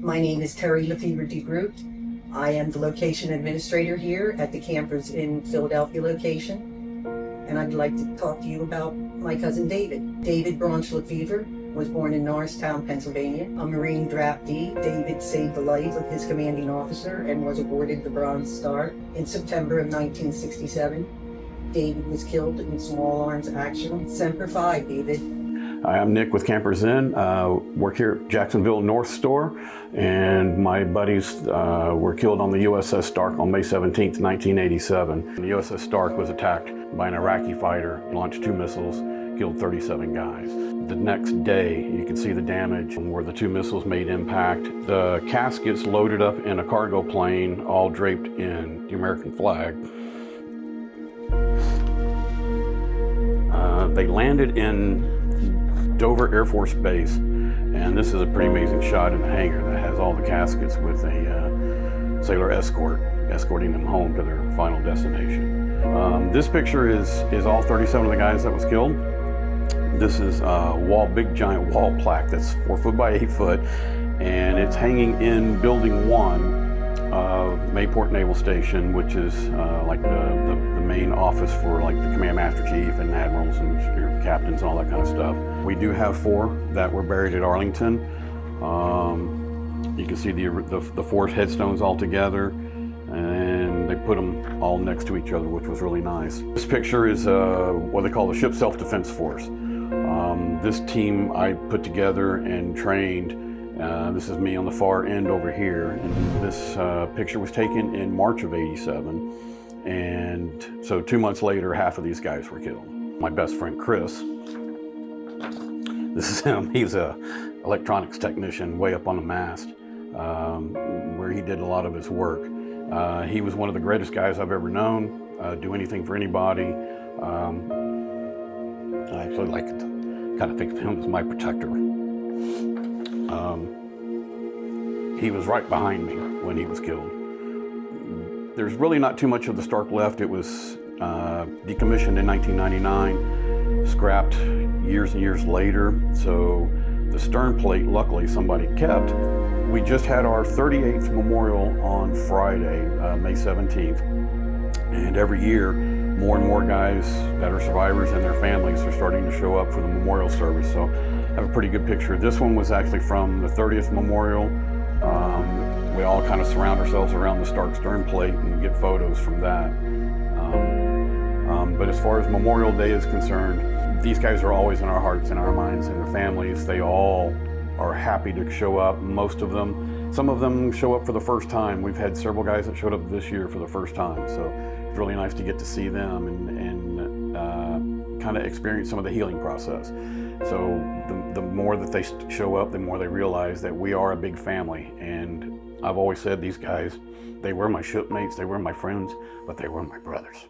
My name is Terry Lefevre DeGroot. I am the location administrator here at the Campers in Philadelphia location. And I'd like to talk to you about my cousin David. David Branch Lefevre was born in Norristown, Pennsylvania, a Marine drafty. David saved the life of his commanding officer and was awarded the Bronze Star in September of 1967. David was killed in small arms action. Semper Fi, David. Hi, I'm Nick with Campers Inn. Work here at Jacksonville North Store, and my buddies were killed on the USS Stark on May 17th, 1987. The USS Stark was attacked by an Iraqi fighter, launched 2 missiles, killed 37 guys. The next day, you can see the damage where the 2 missiles made impact. The caskets loaded up in a cargo plane, all draped in the American flag. They landed in Dover Air Force Base, and this is a pretty amazing shot in the hangar that has all the caskets with a sailor escort escorting them home to their final destination. This picture is all 37 of the guys that was killed. This is a big giant wall plaque that's 4 foot by 8 foot, and it's hanging in Building 1 of Mayport Naval Station, which is like the main office for like the command master chief and admirals and your captains and all that kind of stuff. We do have 4 that were buried at Arlington. You can see the 4 headstones all together, and they put them all next to each other, which was really nice. This picture is what they call the Ship Self-Defense Force. This team I put together and trained. This is me on the far end over here, and this picture was taken in March of '87, and so 2 months later, half of these guys were killed. My best friend Chris, this is him. He's an electronics technician way up on the mast, where he did a lot of his work. He was one of the greatest guys I've ever known, do anything for anybody. I actually like to kind of think of him as my protector. He was right behind me when he was killed. There's really not too much of the Stark left. It was decommissioned in 1999, scrapped years and years later. So the stern plate, luckily, somebody kept. We just had our 38th memorial on Friday, May 17th. And every year, more and more guys that are survivors and their families are starting to show up for the memorial service. So I have a pretty good picture. This one was actually from the 30th memorial. We all kind of surround ourselves around the Stark stern plate and get photos from that. But as far as Memorial Day is concerned, these guys are always in our hearts and our minds and their families. They all are happy to show up, most of them. Some of them show up for the first time. We've had several guys that showed up this year for the first time. So it's really nice to get to see them and kind of experience some of the healing process. So the more that they show up, the more they realize that we are a big family. And I've always said these guys, they were my shipmates, they were my friends, but they were my brothers.